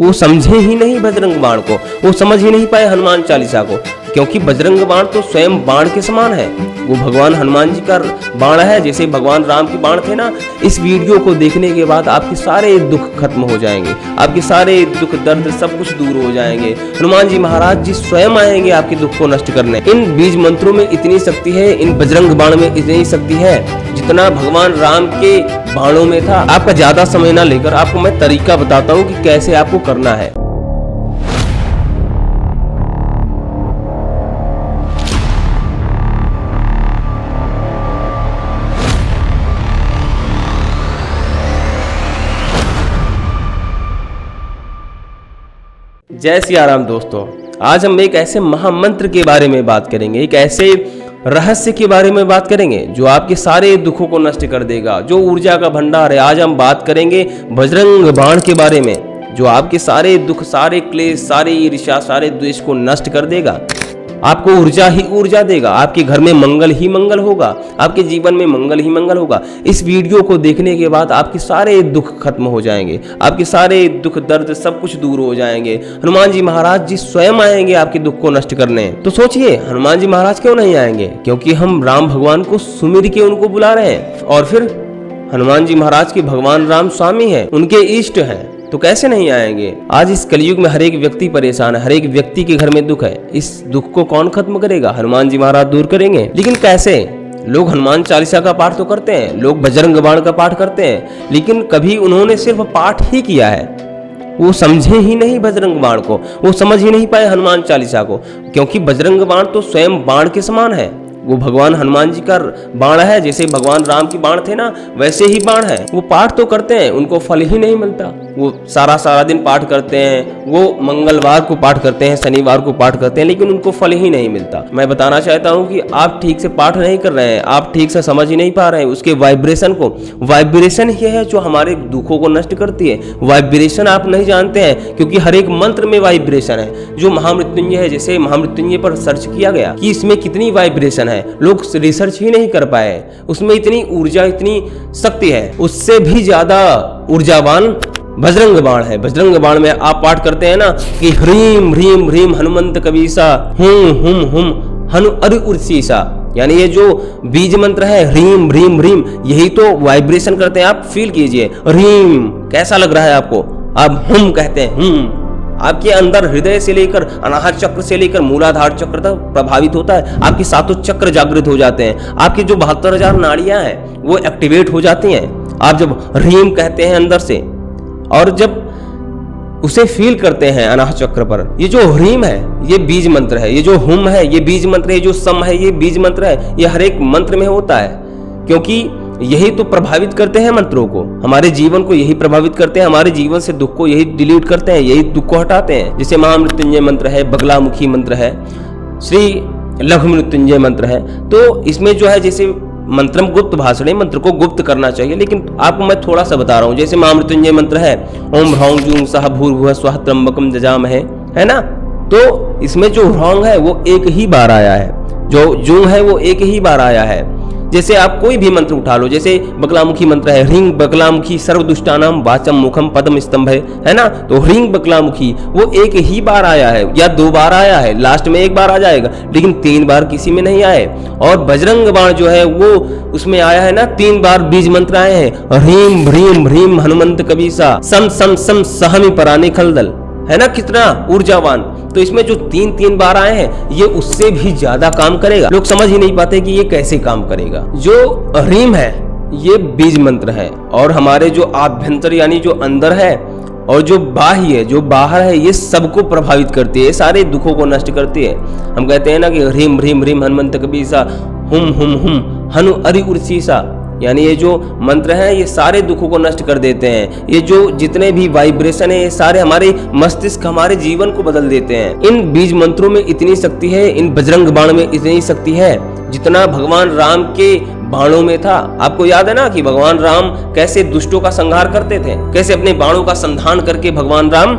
वो समझे ही नहीं बजरंग बाण को, वो समझ ही नहीं पाए हनुमान चालीसा को, क्योंकि बजरंग बाण तो स्वयं बाण के समान है। वो भगवान हनुमान जी का बाण है, जैसे भगवान राम के बाण थे ना। इस वीडियो को देखने के बाद आपके सारे दुख खत्म हो जाएंगे, आपके सारे दुख दर्द सब कुछ दूर हो जाएंगे। हनुमान जी महाराज जी स्वयं आएंगे आपके दुख को नष्ट करने। इन बीज मंत्रों में इतनी शक्ति है, इन बजरंग बाण में इतनी शक्ति है जितना भगवान राम के बाणों में था। आपका ज्यादा समय ना लेकर आपको मैं तरीका बताता हूँ कि कैसे आपको करना है। जय सिया राम दोस्तों, आज हम एक ऐसे महामंत्र के बारे में बात करेंगे, एक ऐसे रहस्य के बारे में बात करेंगे जो आपके सारे दुखों को नष्ट कर देगा, जो ऊर्जा का भंडार है। आज हम बात करेंगे बजरंग बाण के बारे में, जो आपके सारे दुख, सारे क्लेश, सारे ईर्ष्या, सारे द्वेष को नष्ट कर देगा। आपको ऊर्जा ही ऊर्जा देगा, आपके घर में मंगल ही मंगल होगा, आपके जीवन में मंगल ही मंगल होगा। इस वीडियो को देखने के बाद आपके सारे दुख खत्म हो जाएंगे, आपके सारे दुख दर्द सब कुछ दूर हो जाएंगे। हनुमान जी महाराज जी स्वयं आएंगे आपके दुख को नष्ट करने। तो सोचिए, हनुमान जी महाराज क्यों नहीं आएंगे? क्योंकि हम राम भगवान को सुमिर के उनको बुला रहे हैं, और फिर हनुमान जी महाराज के भगवान राम स्वामी है, उनके इष्ट है, तो कैसे नहीं आएंगे? आज इस कलयुग में हर एक व्यक्ति परेशान है, हर एक व्यक्ति के घर में दुख है। इस दुख को कौन खत्म करेगा? हनुमान जी महाराज दूर करेंगे। लेकिन कैसे? लोग हनुमान चालीसा का पाठ तो करते हैं, लोग बजरंग बाण का पाठ करते हैं, लेकिन कभी उन्होंने सिर्फ पाठ ही किया है, वो समझे ही नहीं बजरंग बाण को, वो समझ ही नहीं पाए हनुमान चालीसा को, क्योंकि बजरंग बाण तो स्वयं बाण के समान है। वो भगवान हनुमान जी का बाण है, जैसे भगवान राम के बाण थे ना, वैसे ही बाण है। वो पाठ तो करते हैं, उनको फल ही नहीं मिलता। वो सारा दिन पाठ करते हैं, वो मंगलवार को पाठ करते हैं, शनिवार को पाठ करते हैं, लेकिन उनको फल ही नहीं मिलता। मैं बताना चाहता हूँ कि आप ठीक से पाठ नहीं कर रहे हैं, आप ठीक से समझ ही नहीं पा रहे हैं उसके वाइब्रेशन को। वाइब्रेशन ही है जो हमारे दुखों को नष्ट करती है। वाइब्रेशन आप नहीं जानते हैं, क्योंकि हर एक मंत्र में वाइब्रेशन है। जो महामृत्युंजय है, जैसे महामृत्युंजय पर सर्च किया गया कि इसमें कितनी वाइब्रेशन है, लोग रिसर्च ही नहीं कर पाए। उसमें इतनी ऊर्जा, इतनी शक्ति है, उससे भी ज्यादा ऊर्जावान बजरंग बाण है। बजरंग बाण में आप पाठ करते हैं ना कि ह्रीम ह्रीम ह्रीम हनुमंत कबीसा हुम हुम हनु अरि उर्सीसा, यानी ये जो बीज मंत्र है ह्रीम ह्रीम ह्रीम, यही तो वाइब्रेशन करते हैं। आप फील कीजिए, ह्रीम कैसा लग रहा है आपको? आप हुम कहते हैं, हुम आपके अंदर हृदय से लेकर अनाहत चक्र से लेकर मूलाधार चक्र तक प्रभावित होता है। आपके सातों चक्र जागृत हो जाते हैं, आपकी जो 72,000 नाड़ियां हैं वो एक्टिवेट हो जाती हैं आप जब ह्रीम कहते हैं अंदर से, और जब उसे फील करते हैं अनाहत चक्र पर। ये जो ह्रीम है ये बीज मंत्र है, ये जो हुम है ये बीज मंत्र है, ये जो सम है ये बीज मंत्र है। ये हर एक मंत्र में होता है, क्योंकि यही तो प्रभावित करते हैं मंत्रों को, हमारे जीवन को यही प्रभावित करते हैं, हमारे जीवन से दुख को यही डिलीट करते हैं, यही दुख को हटाते हैं। जैसे महामृत्युंजय मंत्र है, बगलामुखी मंत्र है, श्री लघु मृत्युंजय मंत्र है। तो इसमें जो है, जैसे मंत्रम गुप्त भाषणे, मंत्र को गुप्त करना चाहिए, लेकिन आपको मैं थोड़ा सा बता रहा हूँ। जैसे महामृत्युंजय मंत्र है ओम ह्रौं जूं सह भूर्भुवः स्वः त्र्यंबकम जजामहे, है ना। तो इसमें जो ह्रौं है वो एक ही बार आया है, जो जूं है वो एक ही बार आया है। जैसे आप कोई भी मंत्र उठा लो, जैसे बगलामुखी मंत्र है, ह्रीं बगलामुखी सर्वदुष्टानाम वाचम मुखम पदम स्तंभ है ना। तो ह्रीं बगलामुखी वो एक ही बार आया है, या 2 बार आया है, लास्ट में 1 बार आ जाएगा, लेकिन 3 बार किसी में नहीं आए। और बजरंग बाण जो है वो उसमें आया है ना, 3 बार बीज मंत्र आए हैं, ह्रीं ह्रीं ह्रीं हनुमंत कबीसा सम सम सम सहमी पराने खलदल, है ना, कितना ऊर्जावान। तो इसमें जो 3 बार आए हैं ये उससे भी ज्यादा काम करेगा। लोग समझ ही नहीं पाते कि ये कैसे काम करेगा। जो ह्रीम है ये बीज मंत्र है, और हमारे जो आभ्यंतर यानी जो अंदर है, और जो बाह्य है, जो बाहर है, ये सबको प्रभावित करती है, सारे दुखों को नष्ट करती है। हम कहते हैं ना कि ह्रीम ह्रीम ह्रीम हनुमंत कबीसा हुम हनु अरि उर्सीसा, यानी ये जो मंत्र हैं ये सारे दुखों को नष्ट कर देते हैं। ये जो जितने भी वाइब्रेशन है ये सारे हमारे मस्तिष्क, हमारे जीवन को बदल देते हैं। इन बीज मंत्रों में इतनी शक्ति है, इन बजरंग बाण में इतनी शक्ति है जितना भगवान राम के बाणों में था। आपको याद है ना कि भगवान राम कैसे दुष्टों का संहार करते थे, कैसे अपने बाणों का संधान करके भगवान राम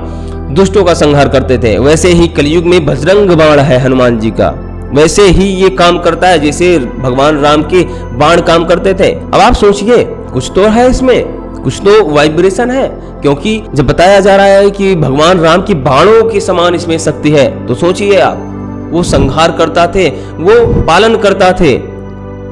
दुष्टों का संहार करते थे। वैसे ही कलयुग में बजरंग बाण है हनुमान जी का, वैसे ही ये काम करता है जैसे भगवान राम के बाण काम करते थे। अब आप सोचिए, कुछ तो है इसमें, कुछ तो वाइब्रेशन है, क्योंकि जब बताया जा रहा है कि भगवान राम की बाणों के समान इसमें शक्ति है, तो सोचिए आप, वो संहार करता थे, वो पालन करता थे,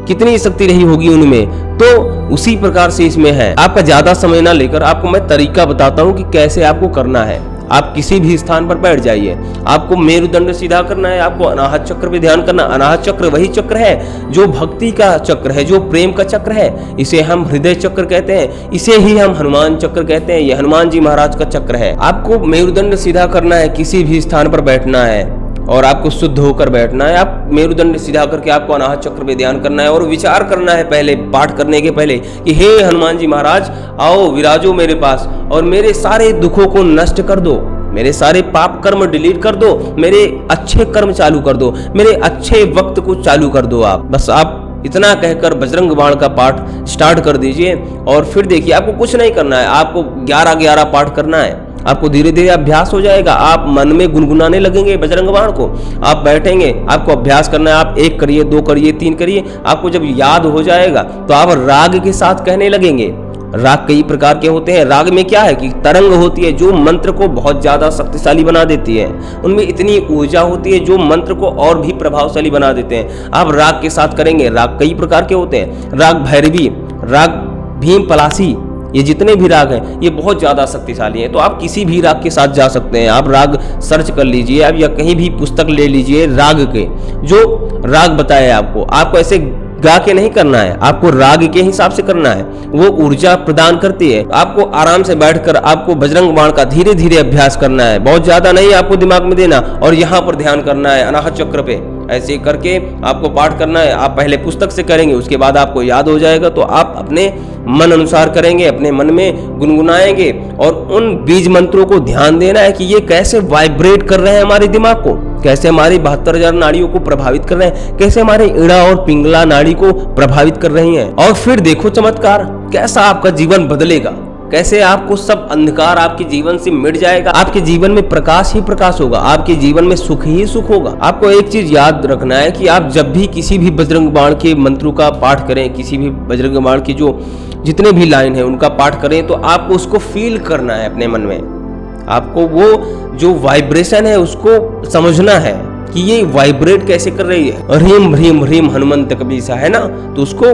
कितनी शक्ति रही होगी उनमें। तो उसी प्रकार से इसमें है। आपका ज्यादा समय ना लेकर आपको मैं तरीका बताता हूँ कि कैसे आपको करना है। आप किसी भी स्थान पर बैठ जाइए, आपको मेरुदंड सीधा करना है, आपको अनाहत चक्र पे ध्यान करना। अनाहत चक्र वही चक्र है जो भक्ति का चक्र है, जो प्रेम का चक्र है, इसे हम हृदय चक्र कहते हैं, इसे ही हम हनुमान चक्र कहते हैं। ये हनुमान जी महाराज का चक्र है। आपको मेरुदंड सीधा करना है, किसी भी स्थान पर बैठना है और आपको शुद्ध होकर बैठना है। आप मेरुदंड सीधा करके आपको अनाहत चक्र पे ध्यान करना है और विचार करना है पहले, पाठ करने के पहले, कि हे हनुमान जी महाराज, आओ विराजो मेरे पास और मेरे सारे दुखों को नष्ट कर दो, मेरे सारे पाप कर्म डिलीट कर दो, मेरे अच्छे कर्म चालू कर दो, मेरे अच्छे वक्त को चालू कर दो। आप बस आप इतना कहकर बजरंग बाण का पाठ स्टार्ट कर दीजिए और फिर देखिए, आपको कुछ नहीं करना है, आपको 11-11 पाठ करना है। आपको धीरे धीरे अभ्यास हो जाएगा, आप मन में गुनगुनाने लगेंगे बजरंग बाण को। आप बैठेंगे, आपको अभ्यास करना है, आप 1 करिए, 2 करिए, 3 करिए। आपको जब याद हो जाएगा तो आप राग के साथ कहने लगेंगे। राग कई प्रकार के होते हैं। राग में क्या है कि तरंग होती है जो मंत्र को बहुत ज्यादा शक्तिशाली बना देती है, उनमें इतनी ऊर्जा होती है जो मंत्र को और भी प्रभावशाली बना देते हैं। आप राग के साथ करेंगे। राग कई प्रकार के होते हैं, राग भैरवी, राग भीम पलासी, ये जितने भी राग हैं ये बहुत ज़्यादा शक्तिशाली हैं। तो आप किसी भी राग के साथ जा सकते हैं। आप राग सर्च कर लीजिए आप, या कहीं भी पुस्तक ले लीजिए राग के, जो राग बताए आपको ऐसे गा के नहीं करना है, आपको राग के हिसाब से करना है। वो ऊर्जा प्रदान करती है। आपको आराम से बैठकर आपको बजरंग बाण का धीरे धीरे अभ्यास करना है, बहुत ज्यादा नहीं आपको दिमाग में देना, और यहाँ पर ध्यान करना है अनाहत चक्र पे। ऐसे करके आपको पाठ करना है। आप पहले पुस्तक से करेंगे, उसके बाद आपको याद हो जाएगा तो आप अपने मन अनुसार करेंगे, अपने मन में गुनगुनाएंगे और उन बीज मंत्रों को ध्यान देना है कि ये कैसे वाइब्रेट कर रहे हैं हमारे दिमाग को, कैसे हमारी 72,000 नाड़ियों को प्रभावित कर रहे हैं, कैसे हमारे ईड़ा और पिंगला नाड़ी को प्रभावित कर रही हैं। और फिर देखो चमत्कार, कैसा आपका जीवन बदलेगा, कैसे आपको सब अंधकार आपके जीवन से मिट जाएगा, आपके जीवन में प्रकाश ही प्रकाश होगा, आपके जीवन में सुख ही सुख होगा। आपको एक चीज याद रखना है कि आप जब भी किसी भी बजरंग बाण के मंत्रों का पाठ करें, किसी भी बजरंग बाण की जो जितने भी लाइन है उनका पाठ करें, तो आपको उसको फील करना है अपने मन में। आपको वो जो वाइब्रेशन है उसको समझना है कि ये वाइब्रेट कैसे कर रही है। ह्रीम ह्रीम ह्रीम हनुमंत कबीसा है ना, तो उसको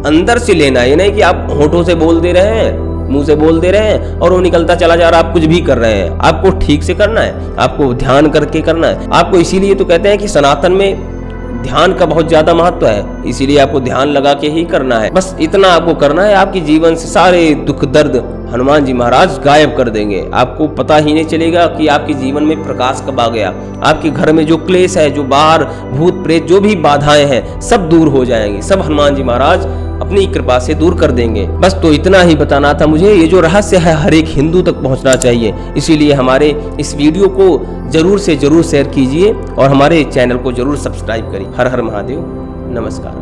अंदर से लेना है। ये नहीं कि आप होठों से बोल दे रहे हैं, मुंह से बोल दे रहे हैं और वो निकलता चला जा रहा है, आप कुछ भी कर रहे हैं। आपको ठीक से करना है, आपको ध्यान करके करना है। आपको इसीलिए तो कहते हैं कि सनातन में ध्यान का बहुत ज्यादा महत्व है, इसीलिए आपको ध्यान लगा के ही करना है। बस इतना आपको करना है, आपके जीवन से सारे दुख दर्द हनुमान जी महाराज गायब कर देंगे। आपको पता ही नहीं चलेगा कि आपके जीवन में प्रकाश कब आ गया। आपके घर में जो क्लेश है, जो बाहर भूत प्रेत जो भी बाधाएं हैं, सब दूर हो जाएंगी, सब हनुमान जी महाराज अपनी कृपा से दूर कर देंगे। बस तो इतना ही बताना था मुझे। ये जो रहस्य है हर एक हिंदू तक पहुंचना चाहिए, इसीलिए हमारे इस वीडियो को जरूर से जरूर शेयर कीजिए और हमारे चैनल को जरूर सब्सक्राइब करिए। हर हर महादेव, नमस्कार।